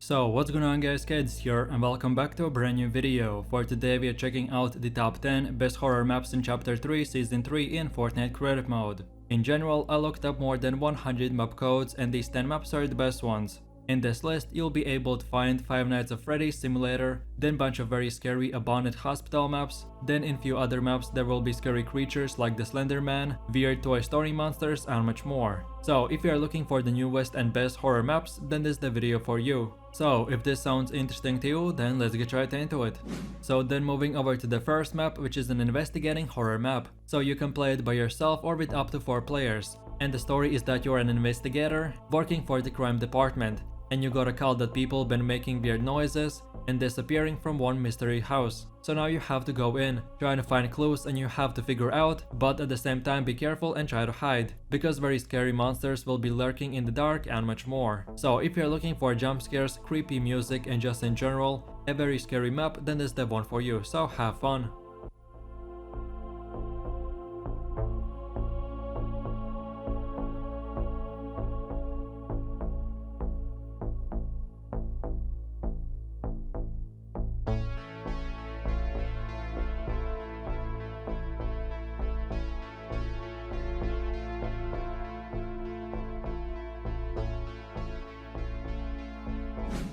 So what's going on guys, Kids here and welcome back to a brand new video. For today we are checking out the top 10 best horror maps in chapter 3 season 3 in Fortnite Creative mode. In general, I looked up more than 100 map codes and these 10 maps are the best ones. In this list, you'll be able to find Five Nights at Freddy's Simulator, then bunch of very scary abandoned hospital maps, then in few other maps there will be scary creatures like the Slender Man, weird Toy Story monsters and much more. So if you are looking for the newest and best horror maps, then this is the video for you. So if this sounds interesting to you, then let's get right into it. So then moving over to the first map, which is an investigating horror map. So you can play it by yourself or with up to 4 players. And the story is that you are an investigator working for the crime department. And you got a call that people been making weird noises and disappearing from one mystery house. So now you have to go in, trying to find clues and you have to figure out, but at the same time be careful and try to hide, because very scary monsters will be lurking in the dark and much more. So if you're looking for jump scares, creepy music and just in general, a very scary map, then this is the one for you, so have fun.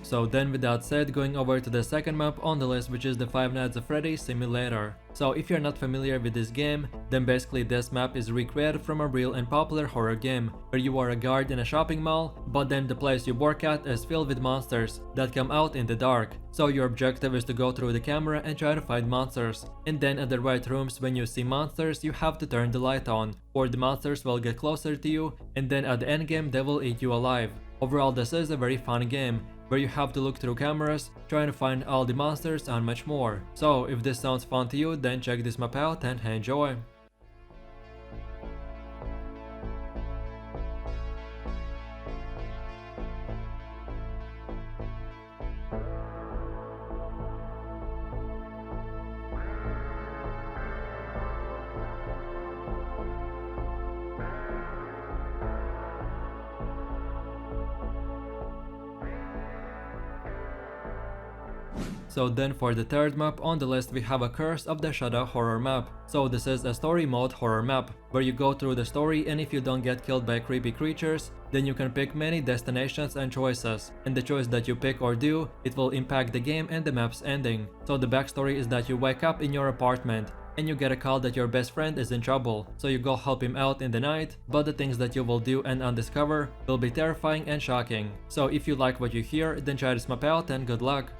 So then with that said, going over to the second map on the list, which is the Five Nights at Freddy's Simulator. So if you're not familiar with this game, then basically this map is recreated from a real and popular horror game, where you are a guard in a shopping mall, but then the place you work at is filled with monsters that come out in the dark. So your objective is to go through the camera and try to find monsters. And then at the right rooms, when you see monsters, you have to turn the light on, or the monsters will get closer to you, and then at the end game they will eat you alive. Overall, this is a very fun game, where you have to look through cameras, trying to find all the monsters and much more. So if this sounds fun to you, then check this map out and enjoy. So then for the third map on the list, we have a Curse of the Shadow horror map. So this is a story mode horror map, where you go through the story and if you don't get killed by creepy creatures, then you can pick many destinations and choices. And the choice that you pick or do, it will impact the game and the map's ending. So the backstory is that you wake up in your apartment and you get a call that your best friend is in trouble, so you go help him out in the night, but the things that you will do and undiscover will be terrifying and shocking. So if you like what you hear, then try this map out and good luck.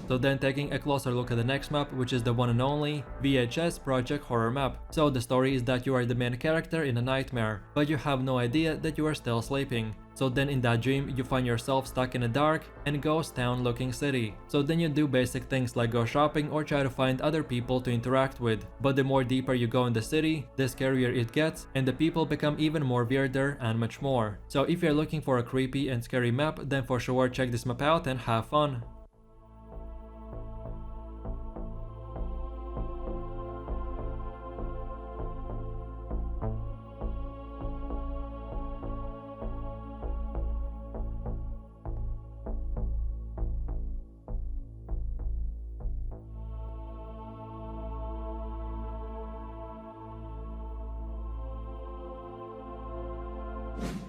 So then taking a closer look at the next map, which is the one and only VHS Project Horror Map. So the story is that you are the main character in a nightmare, but you have no idea that you are still sleeping. So then in that dream, you find yourself stuck in a dark and ghost town looking city. So then you do basic things like go shopping or try to find other people to interact with. But the more deeper you go in the city, the scarier it gets and the people become even more weirder and much more. So if you're looking for a creepy and scary map, then for sure check this map out and have fun.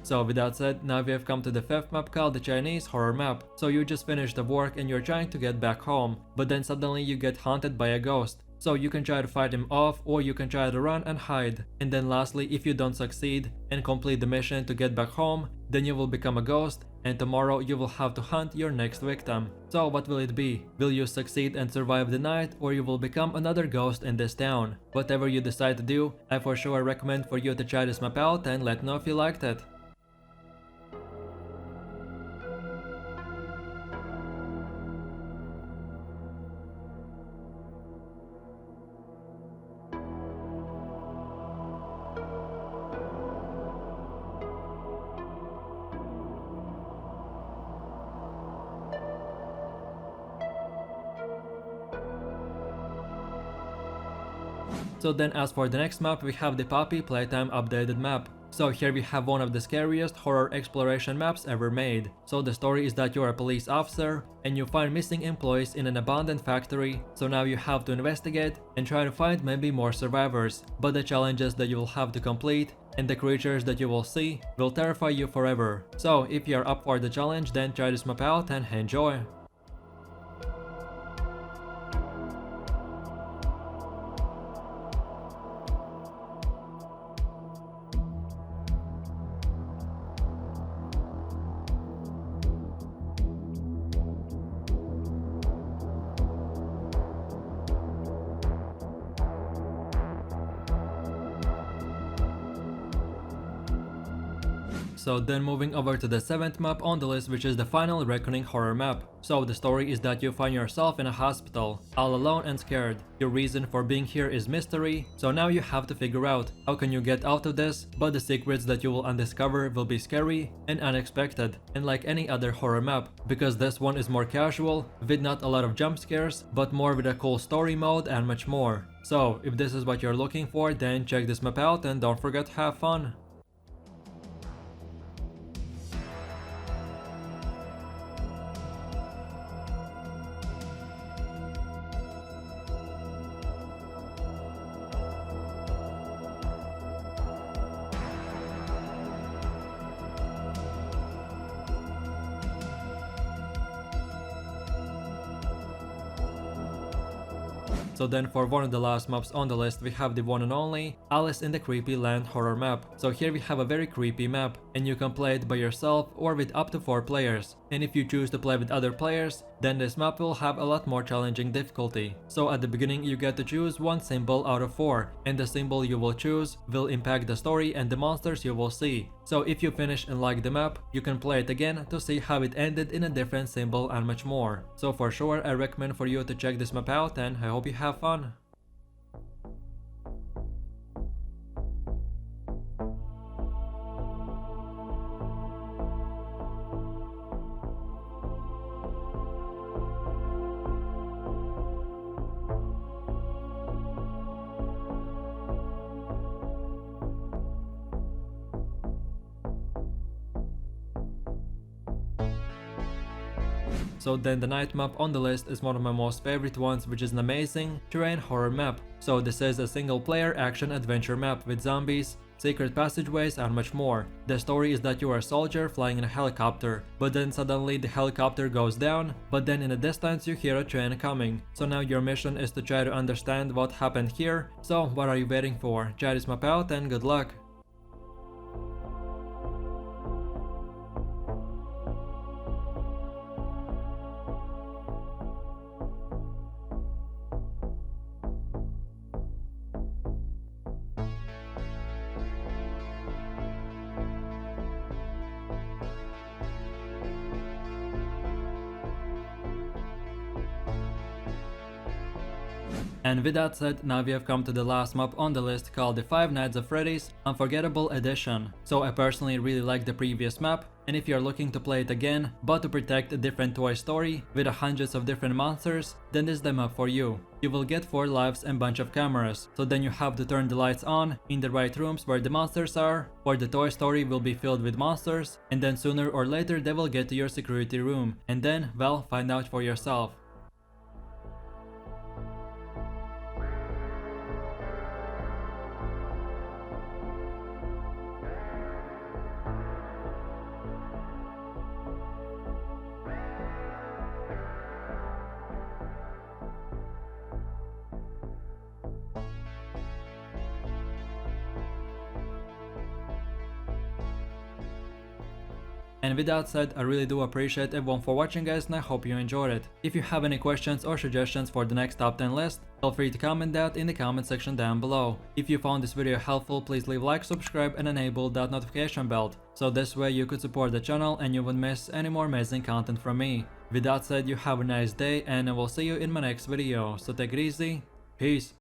So with that said, now we have come to the fifth map called the Chinese horror map. So you just finished the work and you're trying to get back home, but then suddenly you get haunted by a ghost. So you can try to fight him off or you can try to run and hide. And then lastly, if you don't succeed and complete the mission to get back home, then you will become a ghost and tomorrow you will have to hunt your next victim. So what will it be? Will you succeed and survive the night, or you will become another ghost in this town? Whatever you decide to do, I for sure recommend for you to try this map out and let me know if you liked it. So then as for the next map, we have the Poppy Playtime updated map. So here we have one of the scariest horror exploration maps ever made. So the story is that you're a police officer and you find missing employees in an abandoned factory. So now you have to investigate and try to find maybe more survivors. But the challenges that you will have to complete and the creatures that you will see will terrify you forever. So if you're up for the challenge, then try this map out and enjoy. So then moving over to the 7th map on the list, which is the final Reckoning horror map. So the story is that you find yourself in a hospital, all alone and scared. Your reason for being here is mystery, so now you have to figure out how can you get out of this, but the secrets that you will undiscover will be scary and unexpected, and like any other horror map, because this one is more casual, with not a lot of jump scares, but more with a cool story mode and much more. So if this is what you're looking for, then check this map out and don't forget to have fun. So then for one of the last maps on the list, we have the one and only Alice in the Creepy Land horror map. So here we have a very creepy map, and you can play it by yourself or with up to 4 players. And if you choose to play with other players, then this map will have a lot more challenging difficulty. So at the beginning you get to choose one symbol out of 4, and the symbol you will choose will impact the story and the monsters you will see. So if you finish and like the map, you can play it again to see how it ended in a different symbol and much more. So for sure I recommend for you to check this map out, and I hope you have fun. So then the night map on the list is one of my most favorite ones, which is an amazing terrain horror map. So this is a single player action adventure map with zombies, secret passageways and much more. The story is that you are a soldier flying in a helicopter, but then suddenly the helicopter goes down, but then in the distance you hear a train coming. So now your mission is to try to understand what happened here. So what are you waiting for? Try this map out and good luck. And with that said, now we have come to the last map on the list, called the Five Nights at Freddy's Unforgettable Edition. So I personally really like the previous map, and if you're looking to play it again, but to protect a different toy story with hundreds of different monsters, then this is the map for you. You will get 4 lives and bunch of cameras, so then you have to turn the lights on in the right rooms where the monsters are, or the toy story will be filled with monsters, and then sooner or later they will get to your security room, and then, well, find out for yourself. And with that said, I really do appreciate everyone for watching, guys, and I hope you enjoyed it. If you have any questions or suggestions for the next top 10 list, feel free to comment that in the comment section down below. If you found this video helpful, please leave a like, subscribe and enable that notification bell, so this way you could support the channel and you wouldn't miss any more amazing content from me. With that said, you have a nice day and I will see you in my next video, so take it easy, peace.